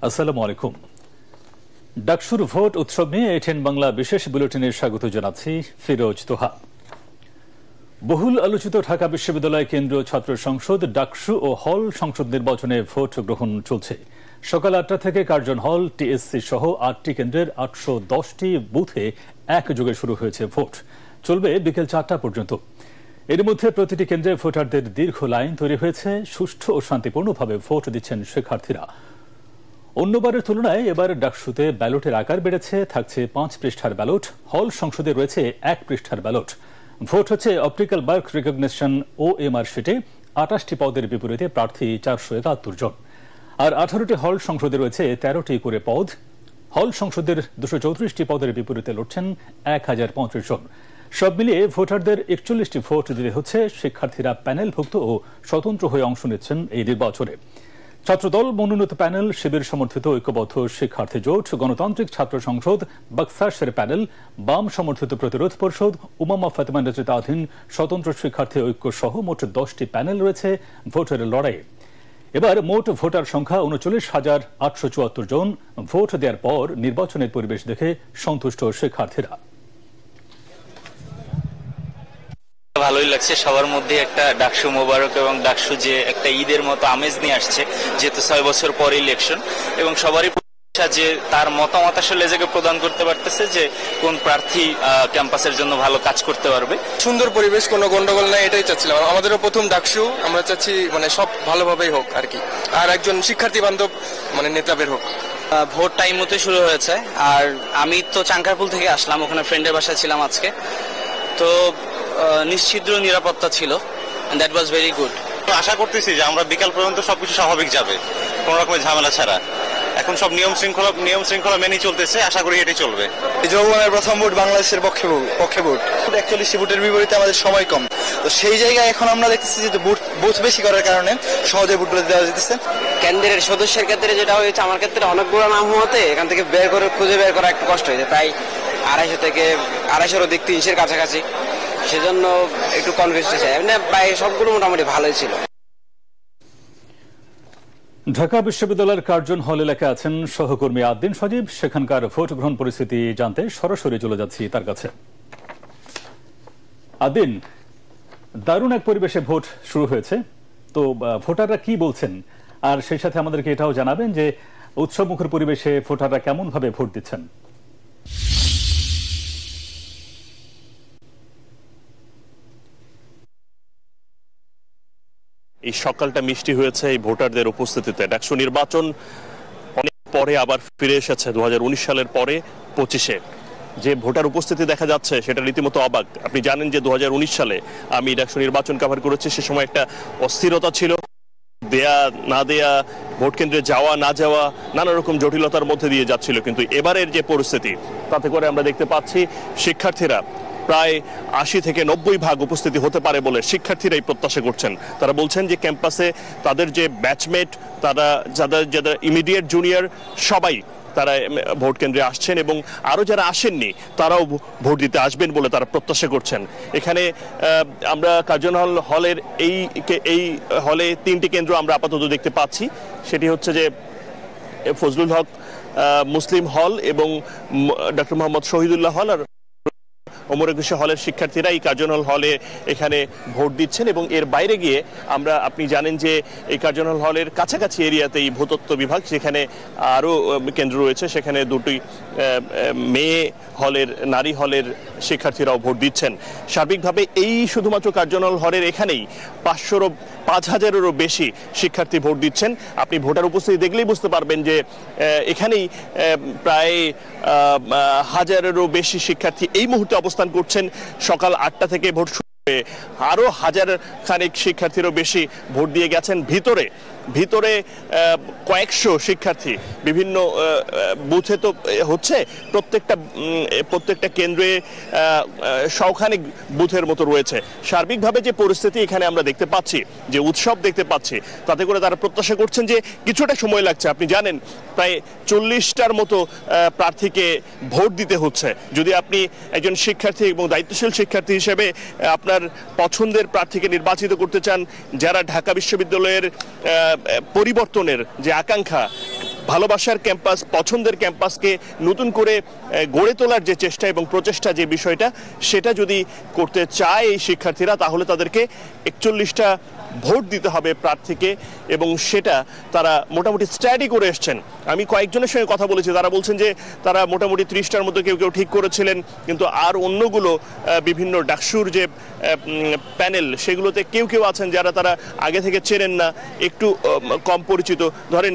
আসসালামু আলাইকুম। ডাকসুর ভোট উৎসব নিয়ে এটিএন বাংলা বিশেষ বুলেটিনে স্বাগত জানাচ্ছি ফিরোজ তোহা। বহুল আলোচিত ঢাকা বিশ্ববিদ্যালয় কেন্দ্রীয় ছাত্র সংসদ ডাকসু ও হল সংসদ নির্বাচনে ভোট গ্রহণ চলছে। সকাল ৮টা থেকে কার্জন হল, টিএসসি সহ ৮টি কেন্দ্রের ৮১০টি বুথে একযোগে শুরু হয়েছে ভোট। চলবে বিকেল ৪টা পর্যন্ত। এর মধ্যে প্রতিটি কেন্দ্রে ভোটারদের দীর্ঘ লাইন তৈরি হয়েছে। সুষ্ঠু ও শান্তিপূর্ণভাবে ভোট দিচ্ছেন শিক্ষার্থীরা। অন্যবারের তুলনায় এবার ডাকসুতে ব্যালটের আকার বেড়েছে। থাকছে ৫ পৃষ্ঠার ব্যালট। হল সংসদে রয়েছে ১ পৃষ্ঠার ব্যালট। ভোট হচ্ছে অপটিক্যাল মার্ক রিকগনিশন OMR শিটে। ২৮টি পদের বিপরীতে প্রার্থী ৪৭১ জন। আর ১৮টি হল সংসদে রয়েছে ১৩টি করে পদ। হল সংসদের ২৩৪টি পদের বিপরীতে লড়ছেন ১,০৩৫ জন। সব মিলিয়ে ভোটারদের ৪১টি ভোট দিতে হচ্ছে। শিক্ষার্থীরা প্যানেলভুক্ত ও স্বতন্ত্র হয়ে অংশ নিচ্ছেন এই নির্বাচনে। ছাত্রদল মনোনীত প্যানেল, শিবির সমর্থিত ঐক্যবদ্ধ শিক্ষার্থী জোট, গণতান্ত্রিক ছাত্র সংসদ, বাকসাসের প্যানেল, বাম সমর্থিত প্রতিরোধ পরিষদ, উমামা ফাতেমা নেতৃত্বাধীন স্বতন্ত্র শিক্ষার্থী ঐক্য সহ মোট 10টি প্যানেল রয়েছে ভোটের লড়াইয়ে। এবার মোট ভোটার সংখ্যা ৩৯,৮৭৪ জন। ভোট দেওয়ার পর নির্বাচনের পরিবেশ দেখে সন্তুষ্ট শিক্ষার্থীরা। ভালোই লাগছে, সবার মধ্যে একটা ডাকসু মোবারক এবং ডাকসু যে একটা ঈদের মতো আমেজ নিয়ে আসছে, যেহেতু ৬ বছর পর ইলেকশন, এবং সবারই যে তার মতামত আসলে এটাকে প্রদান করতে পারতেছে যে কোন প্রার্থী ক্যাম্পাসের জন্য ভালো কাজ করতে পারবে। সুন্দর পরিবেশ, কোনো গন্ডগোল নাই, এটাই চাচ্ছিলাম। আমাদেরও প্রথম ডাকসু, আমরা চাচ্ছি সব ভালোভাবেই হোক আর কি, আর একজন শিক্ষার্থী বান্ধব নেতা বের হোক। ভোট টাইম মতো শুরু হয়েছে, আর আমি তো চাঙ্কারপুল থেকে আসলাম, ওখানে ফ্রেন্ডের বাসায় ছিলাম আজকে। তো নিশ্চিদ্র নিরাপত্তা ছিল, দ্যাট ওয়াজ ভেরি গুড। আশা করতেছি যে আমরা বিকাল পর্যন্ত সবকিছু স্বাভাবিক যাবে, কোন রকমের ঝামেলা ছাড়া। এখন সব নিয়ম শৃঙ্খলা মেনে চলতেছে, আশা করি এটাই চলবে। যৌবনের প্রথম ভোট বাংলাদেশের পক্ষে ভোট। ৪১টি ভোটের বিপরীতে আমাদের সময় কম, তো সেই জায়গায় এখন আমরা দেখতেছি যে বুথ বেশি করার কারণে সহজে ভোটগুলো দেওয়া যেতেছে। কেন্দ্রের সদস্যের ক্ষেত্রে যেটা হয়েছে, আমার ক্ষেত্রে অনেকগুলো নাম হওয়াতে এখান থেকে খুঁজে বের করা একটু কষ্ট হয়েছে, প্রায় ২৫০ থেকে ২৫০ অধিক ৩০০-এর কাছাকাছি, সেজন্য একটু কনফিউজ হয়েছে। প্রায় সবগুলো মোটামুটি ভালোই ছিল। ঢাকা বিশ্ববিদ্যালয়ের কার্জন হল এলাকায় আছেন সহকর্মী আদ্দিন সজীব। সেখানকার ভোট গ্রহণ পরিস্থিতি জানতে সরাসরি চলে যাচ্ছি তার কাছে। আদ্দিন, দারুণ এক পরিবেশে ভোট শুরু হয়েছে, তো ভোটাররা কি বলছেন, আর সেই সাথে আমাদেরকে এটাও জানাবেন যে উৎসবমুখর পরিবেশে ভোটাররা কেমন ভাবে ভোট দিচ্ছেন। এই সকালটা মিষ্টি হয়েছে এই ভোটারদের উপস্থিতিতে। ডাকসু নির্বাচন অনেক পরে আবার ফিরে এসেছে ২০১৯ সালের পরে ২৫-এ। যে ভোটার উপস্থিতি দেখা যাচ্ছে সেটা রীতিমতো অবাক। আপনি জানেন যে ২০১৯ সালে আমি ডাকসু নির্বাচন কভার করেছি, সে সময় একটা অস্থিরতা ছিল, দেয়া না দেয়া, ভোট কেন্দ্রে যাওয়া না যাওয়া, নানা রকম জটিলতার মধ্যে দিয়ে যাচ্ছিল। কিন্তু এবারের যে পরিস্থিতি, তাতে করে আমরা দেখতে পাচ্ছি শিক্ষার্থীরা প্রায় ৮০ থেকে ৯০% উপস্থিতি হতে পারে বলে শিক্ষার্থীরাই প্রত্যাশা করছেন। তারা বলছেন যে ক্যাম্পাসে তাদের যে ব্যাচমেট, তারা যারা ইমিডিয়েট জুনিয়র, সবাই তারা ভোট কেন্দ্রে আসছেন, এবং আরও যারা আসেননি তারাও ভোট দিতে আসবেন বলে তারা প্রত্যাশা করছেন। এখানে আমরা কার্জন হলের এই হলে ৩টি কেন্দ্র আমরা আপাতত দেখতে পাচ্ছি। সেটি হচ্ছে যে ফজলুল হক মুসলিম হল এবং ডক্টর মোহাম্মদ শহীদুল্লাহ হল, আর ওমর একুশে হলের শিক্ষার্থীরা এই কার্জন হলে এখানে ভোট দিচ্ছেন। এবং এর বাইরে গিয়ে আপনি জানেন যে এই কার্জন হলের কাছাকাছি এরিয়াতে এই ভূতত্ত্ব বিভাগ, সেখানে আরও কেন্দ্র রয়েছে, সেখানে 2টি মেয়ে হলের, নারী হলের শিক্ষার্থীরাও ভোট দিচ্ছেন। সার্বিকভাবে এই শুধুমাত্র কার্জন হলের এখানেই ৫,০০০-এরও বেশি শিক্ষার্থী ভোট দিচ্ছেন। আপনি ভোটার উপস্থিতি দেখলেই বুঝতে পারবেন যে এখানেই প্রায় ১,০০০-এরও বেশি শিক্ষার্থী এই মুহূর্তে অবস্থান করছেন। সকাল ৮টা থেকে ভোট শুরু হয়ে আরও ১,০০০ খানিক শিক্ষার্থীরও বেশি ভোট দিয়ে গেছেন। ভিতরে কয়েকশো শিক্ষার্থী বিভিন্ন বুথে তো হচ্ছে, প্রত্যেকটা কেন্দ্রে শখানেক বুথের মতো রয়েছে। সার্বিকভাবে যে পরিস্থিতি এখানে আমরা দেখতে পাচ্ছি, যে উৎসব দেখতে পাচ্ছি, তাতে করে তারা প্রত্যাশা করছেন যে কিছুটা সময় লাগছে। আপনি জানেন প্রায় ৪০টার মতো প্রার্থীকে ভোট দিতে হচ্ছে। যদি আপনি একজন শিক্ষার্থী এবং দায়িত্বশীল শিক্ষার্থী হিসেবে আপনার পছন্দের প্রার্থীকে নির্বাচিত করতে চান, যারা ঢাকা বিশ্ববিদ্যালয়ের পরিবর্তনের যে আকাঙ্ক্ষা, ভালোবাসার ক্যাম্পাস, পছন্দের ক্যাম্পাসকে নতুন করে গড়ে তোলার যে চেষ্টা এবং প্রচেষ্টা, যে বিষয়টা সেটা যদি করতে চায় এই শিক্ষার্থীরা, তাহলে তাদেরকে 41টা ভোট দিতে হবে প্রার্থীকে, এবং সেটা তারা মোটামুটি স্টাডি করে এসছেন। আমি কয়েকজনের সঙ্গে কথা বলেছি, তারা বলছেন যে তারা মোটামুটি 30টার মতো কেউ কেউ ঠিক করেছিলেন, কিন্তু আর অন্যগুলো বিভিন্ন ডাকসুর যে প্যানেল সেগুলোতে কেউ কেউ আছেন যারা তারা আগে থেকে চেনেন না, একটু কম পরিচিত। ধরেন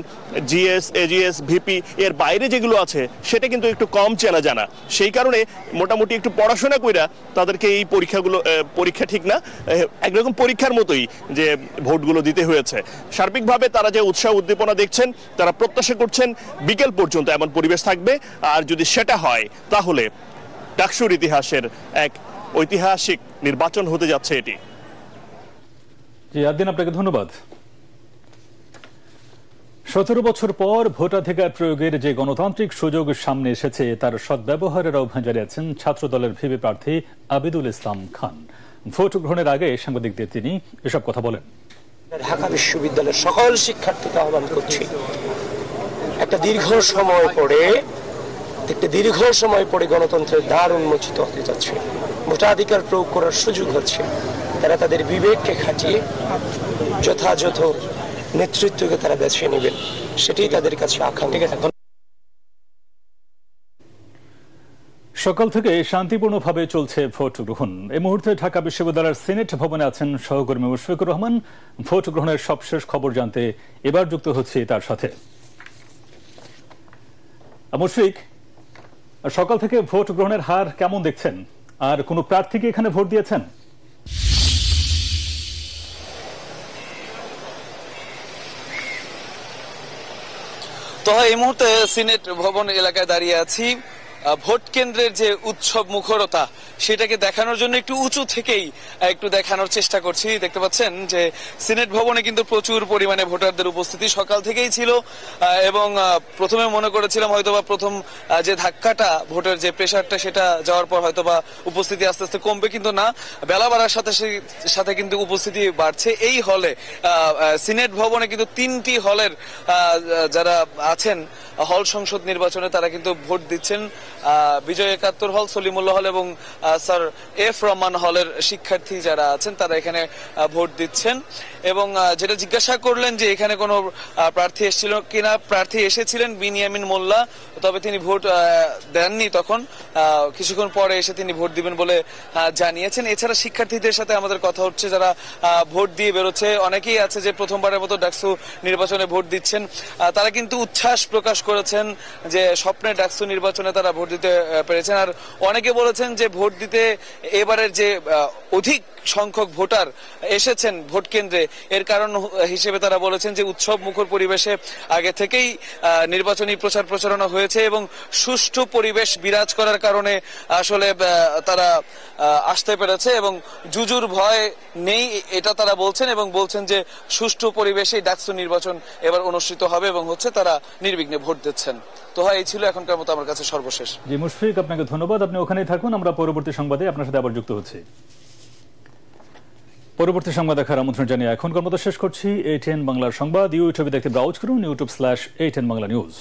জিএস, এজিএস, ভিপি, এর বাইরে যেগুলো আছে সেটা কিন্তু একটু কম চেনা জানা। সেই কারণে মোটামুটি একটু পড়াশোনা কইরা তাদেরকে এই পরীক্ষাগুলো, পরীক্ষা ঠিক না, একরকম পরীক্ষার মতোই যে ভোটগুলো দিতে হয়েছে। সার্বিকভাবে তারা যে উৎসাহ উদ্দীপনা দেখছেন, তারা প্রত্যাশা করছেন বিকেল পর্যন্ত এমন পরিবেশ থাকবে। আর যদি সেটা হয় তাহলে ডাকসুর ইতিহাসের এক ঐতিহাসিক নির্বাচন হতে যাচ্ছে এটি। জি আদিন, আপনাকে ধন্যবাদ। 17 বছর পর ভোটাধিকার প্রয়োগের যে গণতান্ত্রিক সুযোগ সামনে এসেছে, তার সদ্ব্যবহারের আহ্বান জানিয়েছেন ছাত্রদলের ভিপি প্রার্থী আবিদুল ইসলাম খান। ভোট গ্রহণের আগে সাংবাদিকদের তিনি এসব কথা বলেন। ঢাকা বিশ্ববিদ্যালয়ের সকল শিক্ষার্থীকে আহ্বান করছি, একটা দীর্ঘ সময় পরে গণতন্ত্রের দ্বার উন্মোচিত হতে যাচ্ছে, ভোটাধিকার প্রয়োগ করার সুযোগ হচ্ছে। তারা তাদের বিবেককে খাটিয়ে যথাযথ নেতৃত্বকে তারা বেছে নেবেন, সেটাই তাদের কাছে আকাঙ্ক্ষা। সকাল থেকে শান্তিপূর্ণভাবে চলছে ভোট গ্রহণ। এই মুহূর্তে ঢাকা বিশ্ববিদ্যালয়ের সিনেট ভবনে আছেন সহকর্মী মুশফিকুর রহমান। ভোট গ্রহণের সবশেষ খবর জানতে এবার যুক্ত হচ্ছে তার সাথে। মুশফিক, সকাল থেকে ভোট গ্রহণের হার কেমন দেখছেন, আর কোন প্রার্থীকে এখানে ভোট দিয়েছেন? তো এই মুহূর্তে সিনেট ভবন এলাকায় দাঁড়িয়ে আছি। ভোট কেন্দ্রের যে উৎসব মুখরতা সেটাকে দেখানোর জন্য একটু উঁচু থেকেই একটু দেখানোর চেষ্টা করছি। দেখতে পাচ্ছেন যে সিনেট ভবনে কিন্তু প্রচুর পরিমাণে ভোটারদের উপস্থিতি সকাল থেকেই ছিল, এবং প্রথমে মনে করেছিলাম হয়তোবা প্রথম যে ধাক্কাটা, ভোটের যে প্রেশারটা, সেটা যাওয়ার পর হয়তোবা উপস্থিতি আস্তে আস্তে কমবে, কিন্তু না, বেলা বাড়ার সাথে সাথে কিন্তু উপস্থিতি বাড়ছে। এই হলে, সিনেট ভবনে কিন্তু 3টি হলের যারা আছেন হল সংসদ নির্বাচনে, তারা কিন্তু ভোট দিচ্ছেন। বিজয় 71 হল, সলিমুল্লাহ হল এবং স্যার এফ রহমান হলের শিক্ষার্থী যারা আছেন তারা এখানে ভোট দিচ্ছেন। এবং যেটা জিজ্ঞাসা করলেন যে এখানে কোনো প্রার্থী এসেছিল কিনা, প্রার্থী এসেছিলেন বিনিয়ামিন মোল্লা, তবে তিনি ভোট দেননি। তখন কিছুক্ষণ পরে এসে তিনি ভোট দিবেন বলে জানিয়েছেন। এছাড়া শিক্ষার্থীদের সাথে আমাদের কথা হচ্ছে, যারা ভোট দিয়ে বেরোচ্ছে। অনেকেই আছে যে প্রথমবারের মতো ডাকসু নির্বাচনে ভোট দিচ্ছেন, তারা কিন্তু উচ্ছ্বাস প্রকাশ করেছেন যে স্বপ্নের ডাকসু নির্বাচনে তারা ভোট দিতে পেরেছেন। আর অনেকে বলেছেন যে ভোট দিতে এবারের যে অধিক সংখ্যক ভোটার এসেছেন ভোট কেন্দ্রে, এর কারণ হিসেবে তারা বলেছেন যে উৎসব মুখর পরিবেশে আগে থেকেই নির্বাচনী প্রচার প্রচারণা হয়েছে এবং সুষ্ঠু পরিবেশ বিরাজ করার কারণে আসলে তারা আসতে পেরেছে এবং জুজুর ভয় নেই, এটা তারা বলছেন। এবং বলছেন যে সুষ্ঠু পরিবেশে ডাকসু নির্বাচন এবার অনুষ্ঠিত হবে এবং হচ্ছে তারা নির্বিঘ্নে ভোট দিচ্ছেন। তো হয় এই ছিল এখনকার মতো আমার কাছে সর্বশেষ। জি মুশফিক, আপনাকে ধন্যবাদ। আপনি ওখানেই থাকুন, আমরা পরবর্তী সংবাদে আপনার সাথে আবার যুক্ত হচ্ছি। পরবর্তী সংবাদ দেখার আমন্ত্রণ জানিয়ে এখনকার মতো শেষ করছি। ATN বাংলার সংবাদ ইউটিউবে দেখতে ব্রাউজ করুন, YouTube/ATN বাংলা নিউজ।